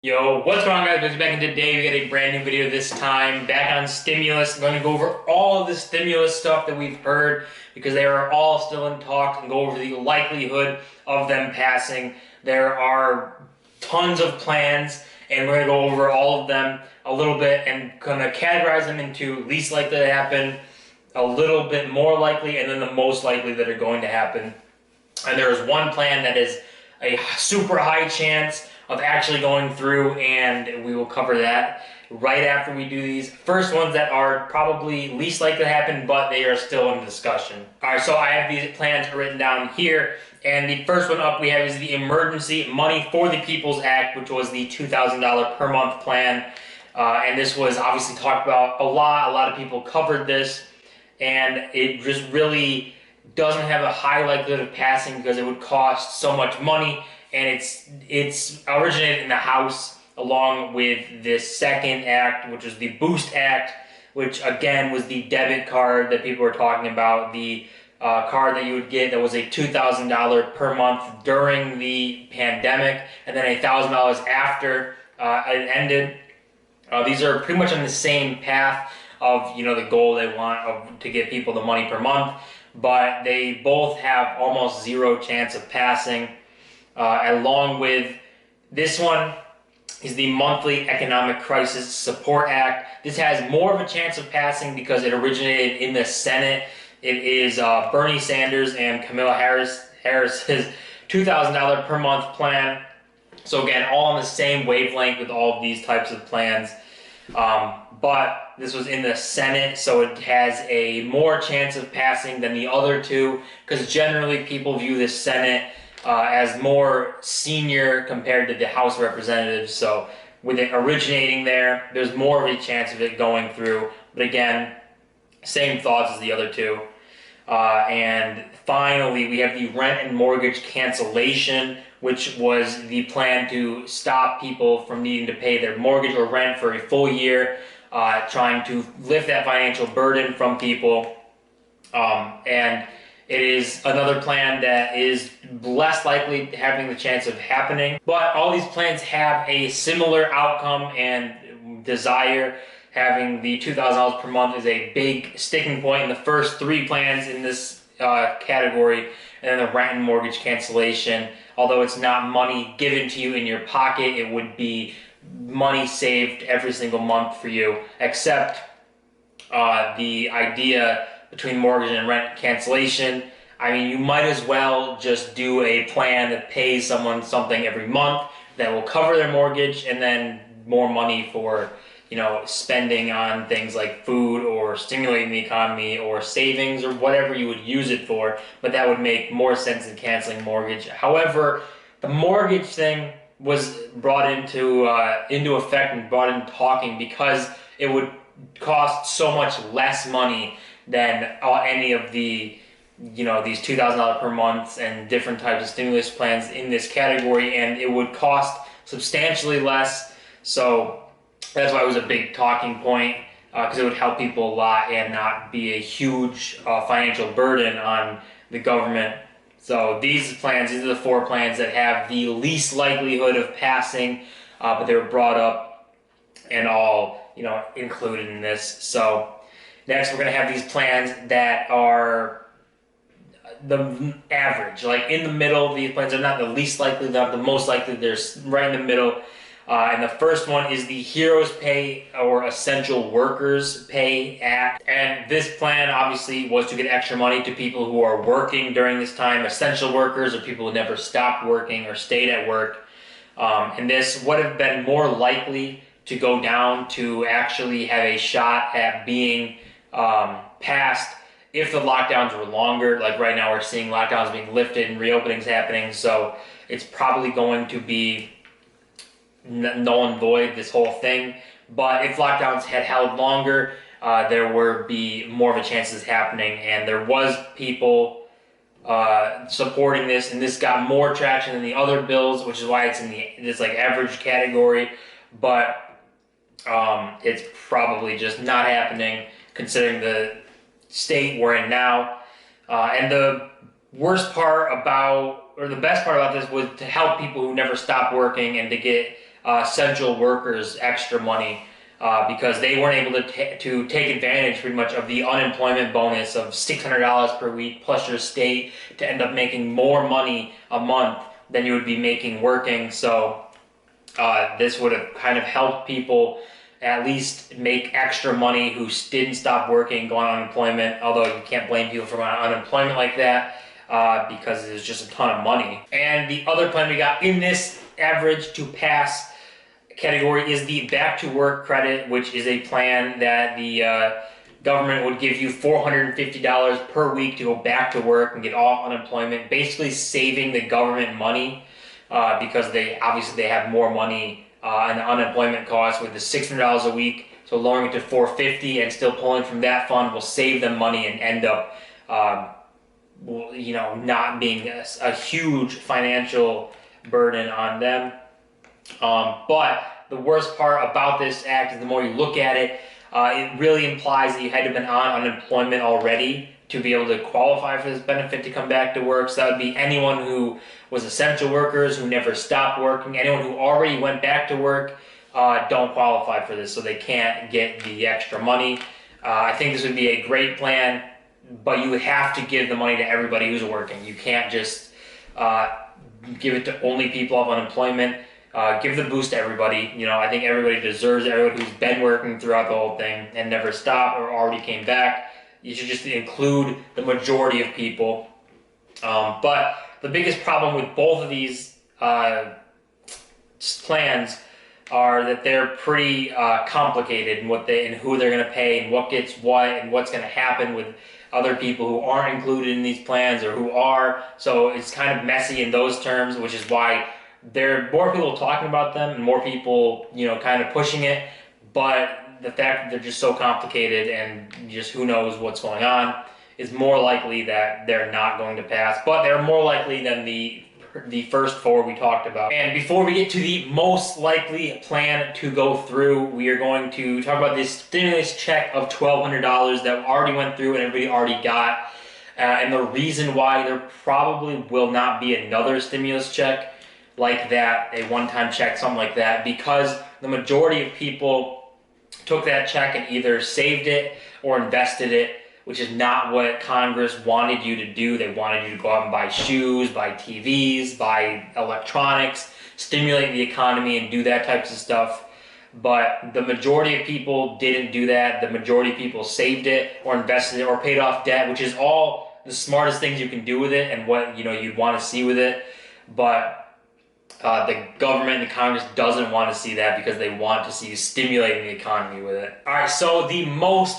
Yo, what's going on, guys? It's back in today. We got a brand new video this time, back on stimulus. I'm going to go over all of the stimulus stuff that we've heard because they are all still in talks and go over the likelihood of them passing. There are tons of plans, and we're going to go over all of them a little bit and kind of categorize them into least likely to happen, a little bit more likely, and then the most likely that are going to happen. And there is one plan that is a super high chance of actually going through, and we will cover that right after we do these first ones that are probably least likely to happen, but they are still in discussion. All right, so I have these plans written down here, and the first one up we have is the Emergency Money for the People's Act, which was the $2,000 per month plan. And this was obviously talked about a lot. A lot of people covered this, and it just really doesn't have a high likelihood of passing because it would cost so much money, and it's originated in the House along with this second act, which was the Boost Act, which again was the debit card that people were talking about, the card that you would get that was a $2,000 per month during the pandemic, and then $1,000 after it ended. These are pretty much on the same path of the goal they want to get people the money per month, but they both have almost zero chance of passing. Along with this one is the Monthly Economic Crisis Support Act. This has more of a chance of passing because it originated in the Senate. It is Bernie Sanders and Kamala Harris's $2,000 per month plan. So again, all on the same wavelength with all of these types of plans. But this was in the Senate, so it has a more chance of passing than the other two, because generally people view the Senate as more senior compared to the House of Representatives. So with it originating there, there's more of a chance of it going through. But again, same thoughts as the other two. And finally, we have the rent and mortgage cancellation, which was the plan to stop people from needing to pay their mortgage or rent for a full year, trying to lift that financial burden from people. And it is another plan that is less likely having the chance of happening. But all these plans have a similar outcome and desire. Having the $2,000 per month is a big sticking point in the first three plans in this category. And then the rent and mortgage cancellation, although it's not money given to you in your pocket, it would be money saved every single month for you, except the idea between mortgage and rent cancellation. I mean, you might as well just do a plan that pays someone something every month that will cover their mortgage, and then more money for spending on things like food or stimulating the economy or savings or whatever you would use it for. But that would make more sense than canceling mortgage. However, the mortgage thing was brought into effect and brought in talking because it would cost so much less money than any of the these $2,000 per month and different types of stimulus plans in this category, and it would cost substantially less. So that's why it was a big talking point, because it would help people a lot and not be a huge financial burden on the government. So these are the four plans that have the least likelihood of passing, but they were brought up and all included in this. So next, we're going to have these plans that are the average, like in the middle. These plans are not the least likely, they're not the most likely, they're right in the middle. And the first one is the Heroes Pay or Essential Workers Pay Act. And this plan obviously was to get extra money to people who are working during this time. Essential workers are people who never stopped working or stayed at work. And this would have been more likely to go down to actually have a shot at being passed if the lockdowns were longer. Like right now we're seeing lockdowns being lifted and reopenings happening. So it's probably going to be null and void, this whole thing. But if lockdowns had held longer, there would be more of a chance of this happening, and there was people supporting this, and this got more traction than the other bills, which is why it's in this like average category. But it's probably just not happening considering the state we're in now. And the worst part about, or the best part about this was to help people who never stopped working and to get essential workers extra money because they weren't able to take advantage pretty much of the unemployment bonus of $600 per week plus your state to end up making more money a month than you would be making working. So this would have kind of helped people at least make extra money who didn't stop working, go on unemployment, although you can't blame people for going on unemployment like that because it's just a ton of money. And the other plan we got in this average to pass category is the back to work credit, which is a plan that the government would give you $450 per week to go back to work and get off unemployment, basically saving the government money because they have more money and unemployment costs with the $600 a week. So lowering it to $450 and still pulling from that fund will save them money and end up not being a huge financial burden on them. But the worst part about this act is the more you look at it, it really implies that you had to have been on unemployment already to be able to qualify for this benefit to come back to work. So that would be anyone who was essential workers, who never stopped working, anyone who already went back to work don't qualify for this, so they can't get the extra money. I think this would be a great plan, but you would have to give the money to everybody who's working. You can't just give it to only people off unemployment. Give the boost to everybody. I think everybody deserves it. Everybody who's been working throughout the whole thing and never stopped or already came back. You should just include the majority of people. But the biggest problem with both of these plans are that they're pretty complicated in and who they're going to pay and what gets what and what's going to happen with other people who aren't included in these plans or who are. So it's kind of messy in those terms, which is why there are more people talking about them and more people, kind of pushing it. But the fact that they're just so complicated and just who knows what's going on is more likely that they're not going to pass. But they're more likely than the first four we talked about. And before we get to the most likely plan to go through, we are going to talk about this stimulus check of $1,200 that already went through and everybody already got. And the reason why there probably will not be another stimulus check like that, a one-time check, something like that, because the majority of people took that check and either saved it or invested it, which is not what Congress wanted you to do. They wanted you to go out and buy shoes, buy TVs, buy electronics, stimulate the economy and do that types of stuff. But the majority of people didn't do that. The majority of people saved it or invested it or paid off debt, which is all the smartest things you can do with it and what you'd want to see with it. But the government and Congress doesn't want to see that because they want to see you stimulating the economy with it. All right, so the most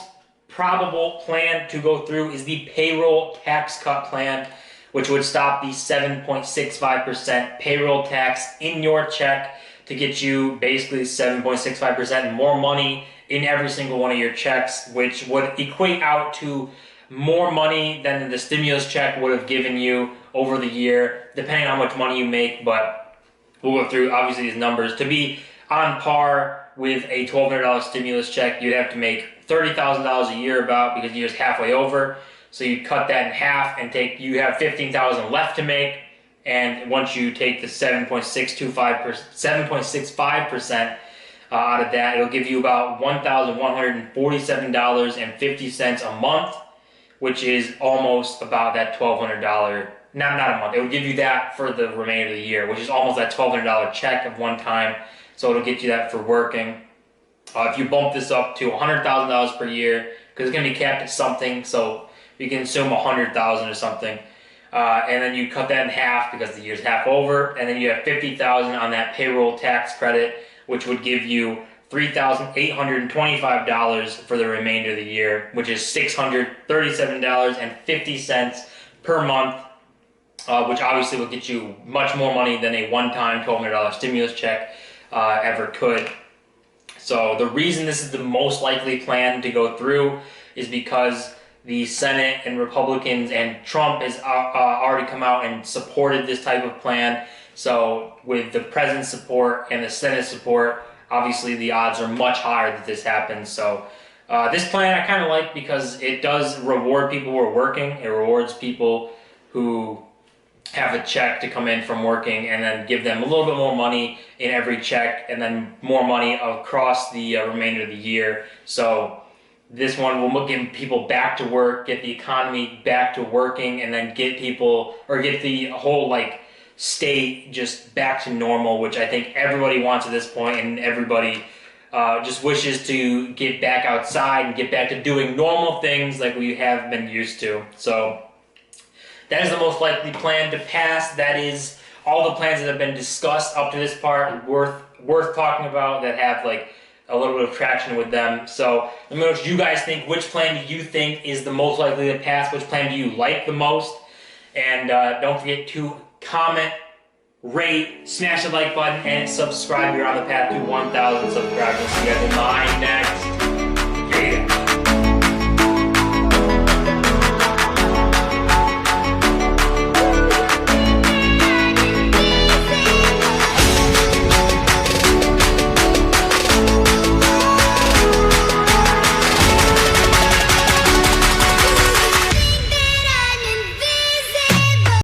probable plan to go through is the payroll tax cut plan, which would stop the 7.65% payroll tax in your check to get you basically 7.65% more money in every single one of your checks, which would equate out to more money than the stimulus check would have given you over the year, depending on how much money you make. But we'll go through, obviously, these numbers. To be on par with a $1,200 stimulus check, you'd have to make $30,000 a year because the year's halfway over. So you cut that in half and you have $15,000 left to make. And once you take the 7.65% out of that, it'll give you about $1,147.50 a month, which is almost about that $1,200. Not a month. It would give you that for the remainder of the year, which is almost that $1,200 check of one time. So it'll get you that for working. If you bump this up to $100,000 per year, because it's going to be capped at something, so you can assume $100,000 or something, and then you cut that in half because the year's half over, and then you have $50,000 on that payroll tax credit, which would give you $3,825 for the remainder of the year, which is $637.50 per month. Which obviously will get you much more money than a one-time $1,200 stimulus check ever could. So the reason this is the most likely plan to go through is because the Senate and Republicans and Trump has already come out and supported this type of plan. So with the president's support and the Senate support, obviously the odds are much higher that this happens. So this plan I kind of like because it does reward people who are working. It rewards people who have a check to come in from working and then give them a little bit more money in every check and then more money across the remainder of the year. So this one will get people back to work, get the economy back to working, and then get people, or get the whole like state just back to normal, which I think everybody wants at this point, and everybody just wishes to get back outside and get back to doing normal things like we have been used to. So that is the most likely plan to pass. That is all the plans that have been discussed up to this part worth talking about, that have like a little bit of traction with them. So let me know what you guys think. Which plan do you think is the most likely to pass? Which plan do you like the most? And don't forget to comment, rate, smash the like button, and subscribe. You're on the path to 1,000 subscribers. See you guys in my next video.